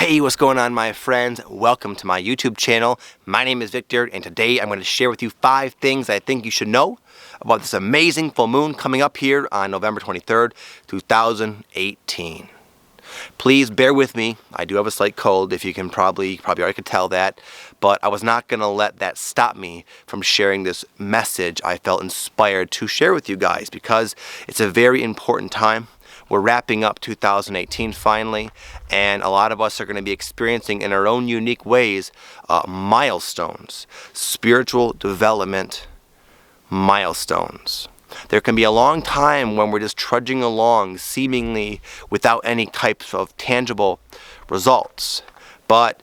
Hey, what's going on, my friends? Welcome to my YouTube channel. My name is Victor, and today I'm going to share with you 5 things I think you should know about this amazing full moon coming up here on November 23rd, 2018. Please bear with me. I do have a slight cold, if you can probably already could tell that, but I was not going to let that stop me from sharing this message I felt inspired to share with you guys, because it's a very important time. We're wrapping up 2018 finally, and a lot of us are going to be experiencing in our own unique ways milestones, spiritual development milestones. There can be a long time when we're just trudging along seemingly without any types of tangible results. But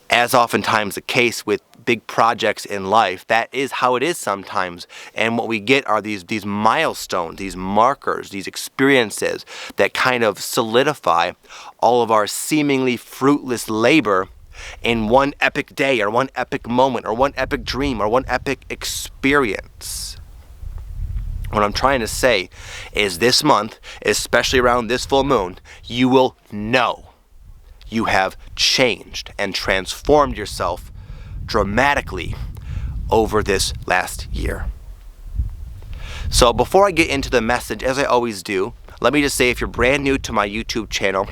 as oftentimes the case with big projects in life, that is how it is sometimes. And what we get are these milestones, these markers, these experiences that kind of solidify all of our seemingly fruitless labor in one epic day or one epic moment or one epic dream or one epic experience. What I'm trying to say is this month, especially around this full moon, you will know you have changed and transformed yourself dramatically over this last year. So before I get into the message, as I always do, let me just say, if you're brand new to my YouTube channel,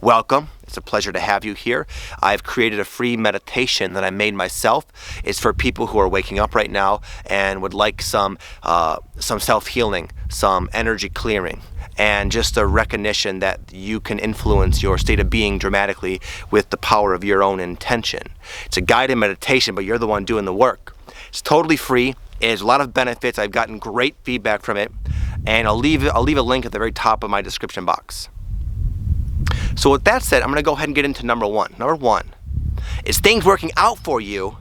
welcome. It's a pleasure to have you here. I've created a free meditation that I made myself. It's for people who are waking up right now and would like some self-healing, some energy clearing, and just a recognition that you can influence your state of being dramatically with the power of your own intention. It's a guided meditation, but you're the one doing the work. It's totally free. There's a lot of benefits. I've gotten great feedback from it, and I'll leave a link at the very top of my description box. So with that said, I'm going to go ahead and get into number one. Number one is things working out for you,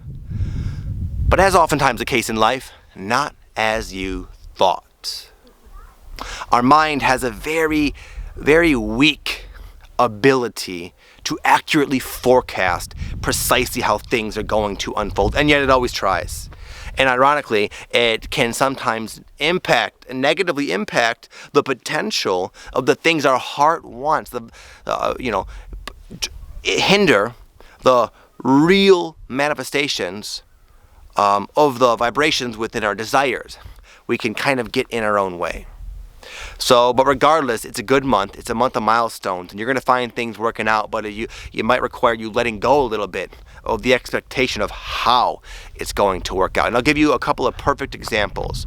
but as oftentimes the case in life, not as you thought. Our mind has a very, very weak ability to accurately forecast precisely how things are going to unfold, and yet it always tries. And ironically, it can sometimes negatively impact the potential of the things our heart wants, hinder the real manifestations of the vibrations within our desires. We can kind of get in our own way. So, but regardless, it's a good month. It's a month of milestones, and you're going to find things working out, but you might require you letting go a little bit of the expectation of how it's going to work out. And I'll give you a couple of perfect examples.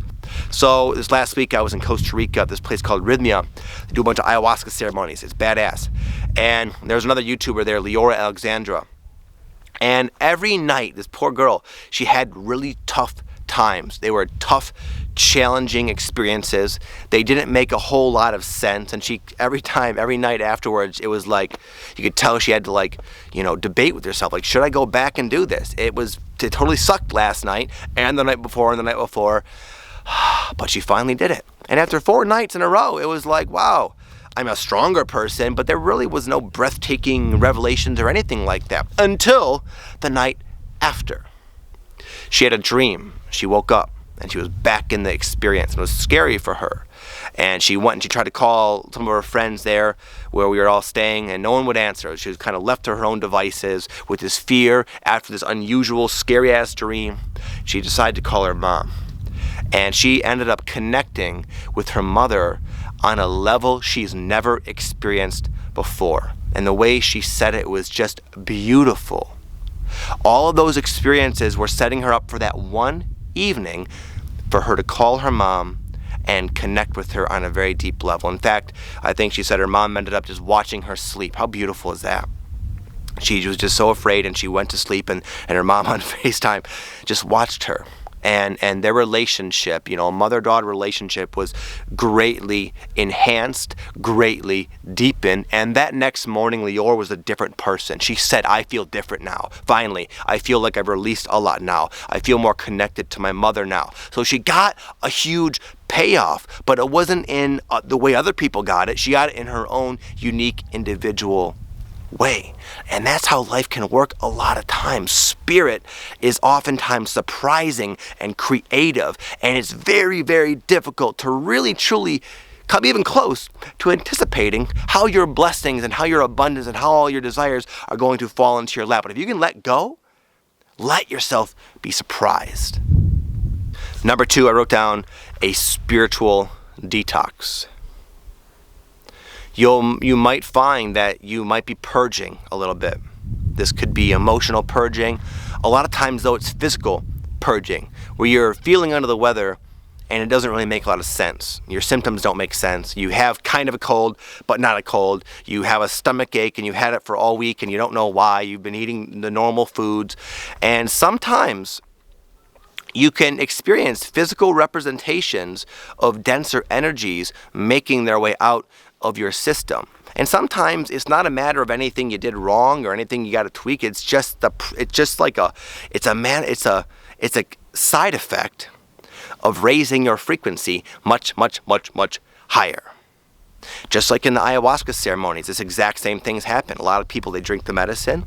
So this last week I was in Costa Rica, this place called Rhythmia. They do a bunch of ayahuasca ceremonies. It's badass. And there's another YouTuber there, Leora Alexandra. And every night, this poor girl, she had really tough times. They were tough, challenging experiences. They didn't make a whole lot of sense, and every night afterwards, it was like you could tell she had to debate with herself, like, should I go back and do this? It totally sucked last night and the night before, but she finally did it. And after 4 nights in a row, it was like, wow, I'm a stronger person, but there really was no breathtaking revelations or anything like that until the night after. She had a dream. She woke up and she was back in the experience. It was scary for her. And she went and she tried to call some of her friends there where we were all staying, and no one would answer. She was kind of left to her own devices with this fear after this unusual, scary-ass dream. She decided to call her mom. And she ended up connecting with her mother on a level she's never experienced before. And the way she said it was just beautiful. All of those experiences were setting her up for that one evening for her to call her mom and connect with her on a very deep level. In fact, I think she said her mom ended up just watching her sleep. How beautiful is that? She was just so afraid, and she went to sleep, and her mom on FaceTime just watched her. And their relationship, a mother-daughter relationship, was greatly enhanced, greatly deepened. And that next morning, Leora was a different person. She said, I feel different now. Finally, I feel like I've released a lot now. I feel more connected to my mother now. So she got a huge payoff, but it wasn't in the way other people got it. She got it in her own unique individual way. And that's how life can work a lot of times. Spirit is oftentimes surprising and creative, and it's very, very difficult to really truly come even close to anticipating how your blessings and how your abundance and how all your desires are going to fall into your lap. But if you can let go, let yourself be surprised. Number 2, I wrote down a spiritual detox. You might find that you might be purging a little bit. This could be emotional purging. A lot of times, though, it's physical purging, where you're feeling under the weather and it doesn't really make a lot of sense. Your symptoms don't make sense. You have kind of a cold, but not a cold. You have a stomach ache and you've had it for all week and you don't know why. You've been eating the normal foods. And sometimes you can experience physical representations of denser energies making their way out of your system. And sometimes it's not a matter of anything you did wrong or anything you got to tweak. It's a side effect of raising your frequency much, much, much, much higher. Just like in the ayahuasca ceremonies, this exact same things happen. A lot of people, they drink the medicine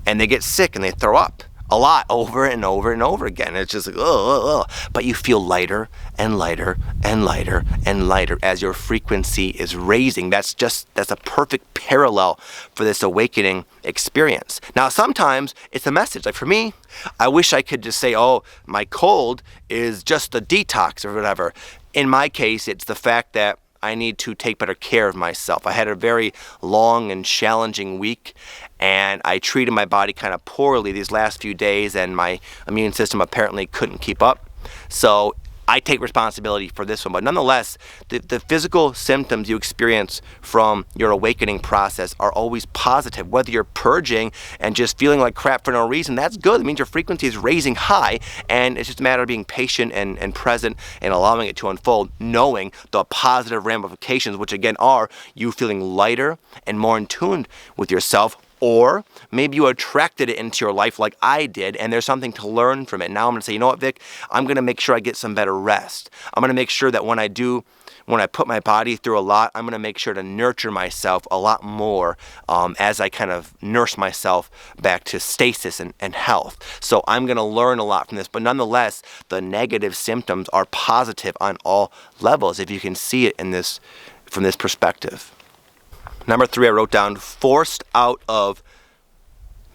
and they get sick and they throw up a lot over and over and over again. It's just like, ugh. But you feel lighter and lighter and lighter and lighter as your frequency is raising. That's a perfect parallel for this awakening experience. Now, sometimes it's a message. Like for me, I wish I could just say, oh, my cold is just a detox or whatever. In my case, it's the fact that I need to take better care of myself. I had a very long and challenging week, and I treated my body kind of poorly these last few days, and my immune system apparently couldn't keep up. So I take responsibility for this one. But nonetheless, the physical symptoms you experience from your awakening process are always positive. Whether you're purging and just feeling like crap for no reason, that's good. It means your frequency is raising high, and it's just a matter of being patient and present and allowing it to unfold, knowing the positive ramifications, which again are you feeling lighter and more in tune with yourself. Or maybe you attracted it into your life like I did, and there's something to learn from it. Now I'm going to say, you know what, Vic? I'm going to make sure I get some better rest. I'm going to make sure that when I put my body through a lot, I'm going to make sure to nurture myself a lot more as I kind of nurse myself back to stasis and health. So I'm going to learn a lot from this. But nonetheless, the negative symptoms are positive on all levels if you can see it from this perspective. Number 3, I wrote down forced out of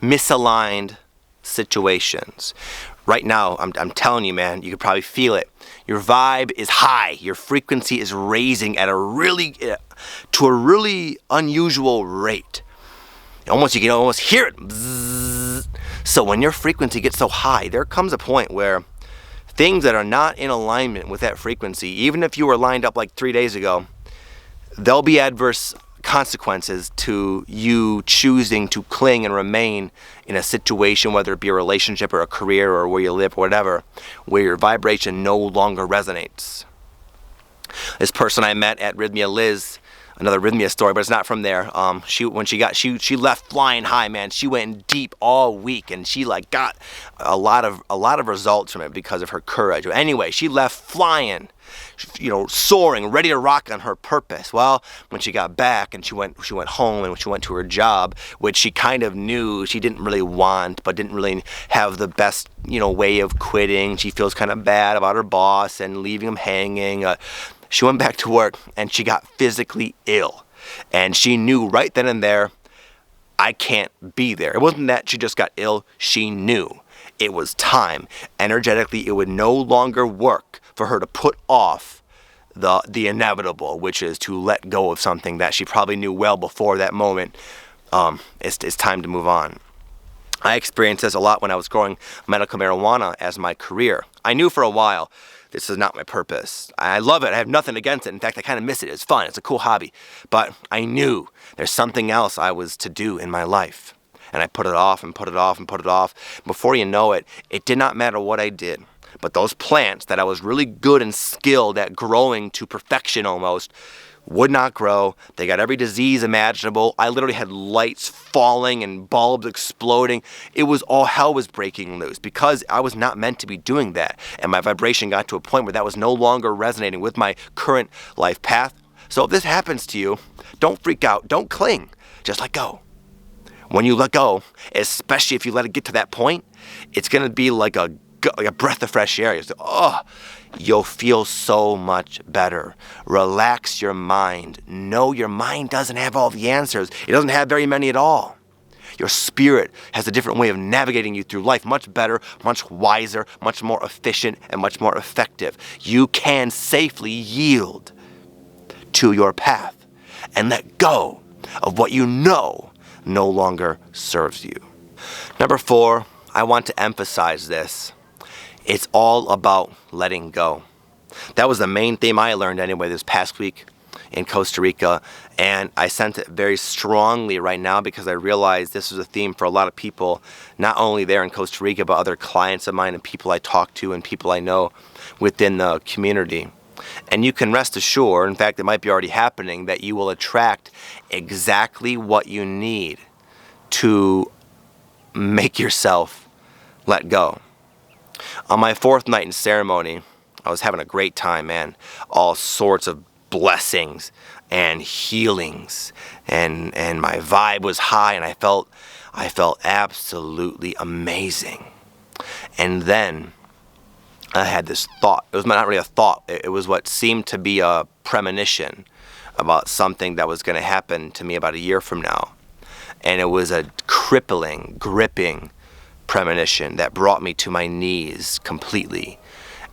misaligned situations. Right now, I'm telling you, man, you can probably feel it. Your vibe is high. Your frequency is raising to a really unusual rate. You can almost hear it. Bzzz. So when your frequency gets so high, there comes a point where things that are not in alignment with that frequency, even if you were lined up like 3 days ago, there'll be adverse consequences to you choosing to cling and remain in a situation, whether it be a relationship or a career or where you live or whatever, where your vibration no longer resonates. This person I met at Rhythmia, Liz, another Rhythmia story, but it's not from there. She left flying high, man. She went deep all week, and she got a lot of results from it because of her courage. Anyway, she left flying, soaring, ready to rock on her purpose. Well, when she got back and she went home and she went to her job, which she kind of knew she didn't really want, but didn't really have the best, way of quitting. She feels kind of bad about her boss and leaving him hanging. She went back to work and she got physically ill. And she knew right then and there, I can't be there. It wasn't that she just got ill. She knew it was time. Energetically, it would no longer work for her to put off the inevitable, which is to let go of something that she probably knew well before that moment. It's time to move on. I experienced this a lot when I was growing medical marijuana as my career. I knew for a while, this is not my purpose. I love it. I have nothing against it. In fact, I kind of miss it. It's fun. It's a cool hobby. But I knew there's something else I was to do in my life. And I put it off and put it off and put it off. Before you know it, it did not matter what I did. But those plants that I was really good and skilled at growing to perfection almost would not grow. They got every disease imaginable. I literally had lights falling and bulbs exploding. It was all hell was breaking loose because I was not meant to be doing that. And my vibration got to a point where that was no longer resonating with my current life path. So if this happens to you, don't freak out. Don't cling. Just let go. When you let go, especially if you let it get to that point, it's going to be like a like a breath of fresh air. You'll feel so much better. Relax your mind. Know your mind doesn't have all the answers. It doesn't have very many at all. Your spirit has a different way of navigating you through life, much better, much wiser, much more efficient, and much more effective. You can safely yield to your path and let go of what you know no longer serves you. Number 4, I want to emphasize this. It's all about letting go. That was the main theme I learned anyway this past week in Costa Rica, and I sense it very strongly right now because I realized this was a theme for a lot of people, not only there in Costa Rica, but other clients of mine and people I talk to and people I know within the community. And you can rest assured, in fact, it might be already happening, that you will attract exactly what you need to make yourself let go. On my 4th night in ceremony, I was having a great time, man. All sorts of blessings and healings, and my vibe was high, and I felt absolutely amazing. And then I had this thought. It was not really a thought. It was what seemed to be a premonition about something that was going to happen to me about a year from now. And it was a crippling, gripping premonition that brought me to my knees completely.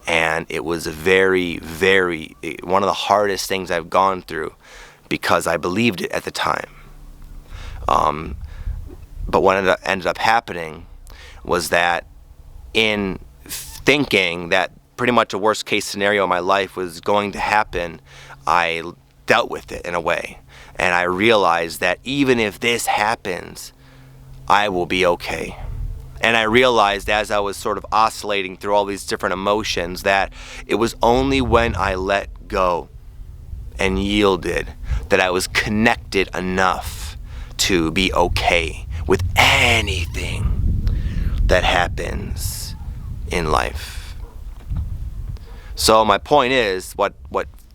And it was very, very, one of the hardest things I've gone through because I believed it at the time. But what ended up happening was that in thinking that pretty much a worst case scenario in my life was going to happen, I dealt with it in a way. And I realized that even if this happens, I will be okay. And I realized as I was sort of oscillating through all these different emotions that it was only when I let go and yielded that I was connected enough to be okay with anything that happens in life. So my point is, what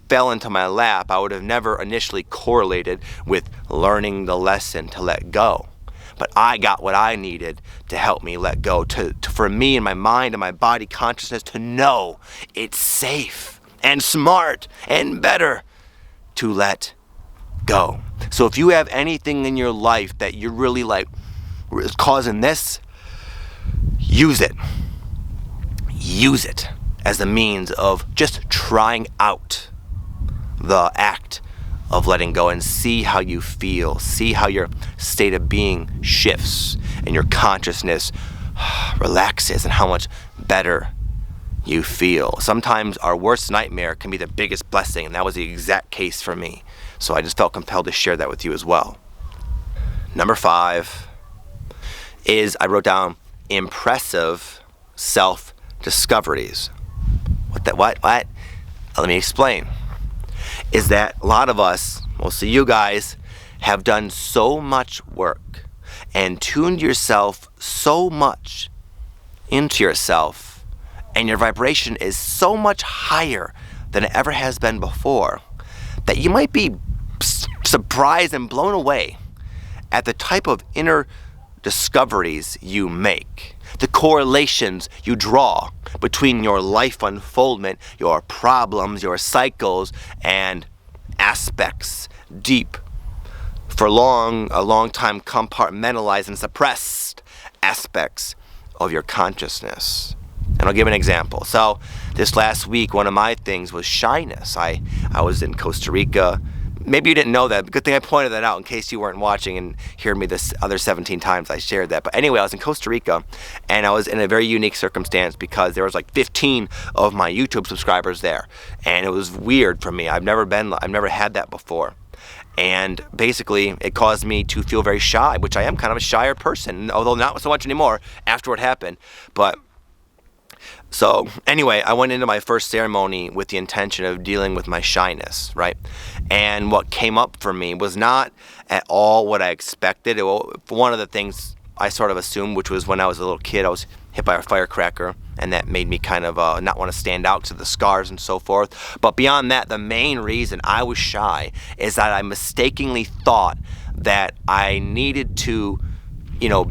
fell into my lap, I would have never initially correlated with learning the lesson to let go. But I got what I needed to help me let go, for me and my mind and my body consciousness to know it's safe and smart and better to let go. So if you have anything in your life that you're really like is causing this, use it. Use it as a means of just trying out the act of letting go and see how you feel. See how your state of being shifts and your consciousness relaxes and how much better you feel. Sometimes our worst nightmare can be the biggest blessing, and that was the exact case for me. So I just felt compelled to share that with you as well. Number 5 is I wrote down impressive self-discoveries. What? Let me explain. Is that a lot of us, mostly you guys, have done so much work and tuned yourself so much into yourself, and your vibration is so much higher than it ever has been before, that you might be surprised and blown away at the type of inner discoveries you make, the correlations you draw between your life unfoldment, your problems, your cycles, and aspects deep, for a long time compartmentalized and suppressed aspects of your consciousness. And I'll give an example. So this last week, one of my things was shyness. I was in Costa Rica. Maybe you didn't know that. Good thing I pointed that out in case you weren't watching and heard me this other 17 times I shared that. But anyway, I was in Costa Rica, and I was in a very unique circumstance because there was like 15 of my YouTube subscribers there. And it was weird for me. I've never had that before. And basically, it caused me to feel very shy, which I am kind of a shyer person, although not so much anymore after what happened. But so anyway, I went into my first ceremony with the intention of dealing with my shyness, right? And what came up for me was not at all what I expected. One of the things I sort of assumed, which was when I was a little kid, I was hit by a firecracker, and that made me kind of not want to stand out because of the scars and so forth. But beyond that, the main reason I was shy is that I mistakenly thought that I needed to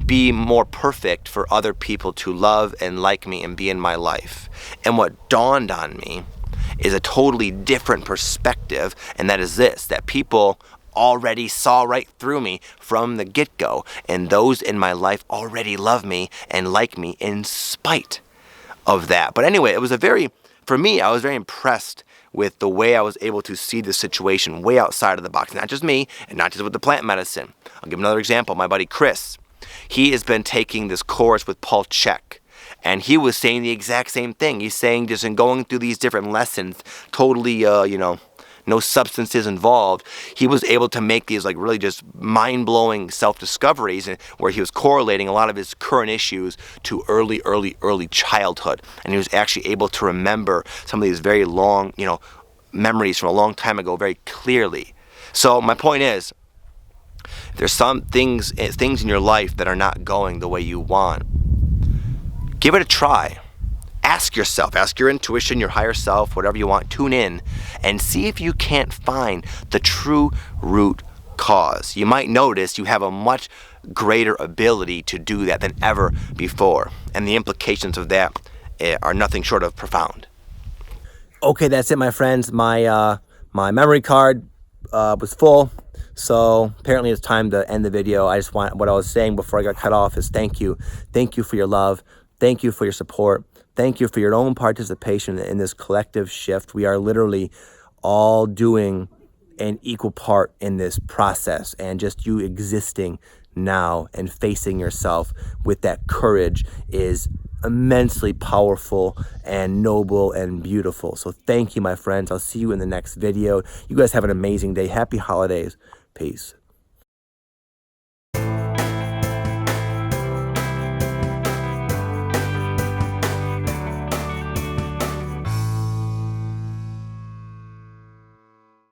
be more perfect for other people to love and like me and be in my life. And what dawned on me is a totally different perspective, and that is this, that people already saw right through me from the get-go, and those in my life already love me and like me in spite of that. But anyway, for me, I was very impressed with the way I was able to see the situation way outside of the box. Not just me, and not just with the plant medicine. I'll give another example. My buddy Chris, he has been taking this course with Paul Chek, and he was saying the exact same thing. He's saying just in going through these different lessons, totally, no substances involved, he was able to make these like really just mind-blowing self-discoveries where he was correlating a lot of his current issues to early childhood. And he was actually able to remember some of these very long, memories from a long time ago very clearly. So my point is, there's some things in your life that are not going the way you want. Give it a try. Ask yourself, ask your intuition, your higher self, whatever you want, tune in and see if you can't find the true root cause. You might notice you have a much greater ability to do that than ever before. And the implications of that are nothing short of profound. Okay, that's it, my friends. My memory card was full. So apparently it's time to end the video. What I was saying before I got cut off is thank you. Thank you for your love. Thank you for your support. Thank you for your own participation in this collective shift. We are literally all doing an equal part in this process, and just you existing now and facing yourself with that courage is immensely powerful and noble and beautiful. So thank you, my friends. I'll see you in the next video. You guys have an amazing day. Happy holidays. Peace.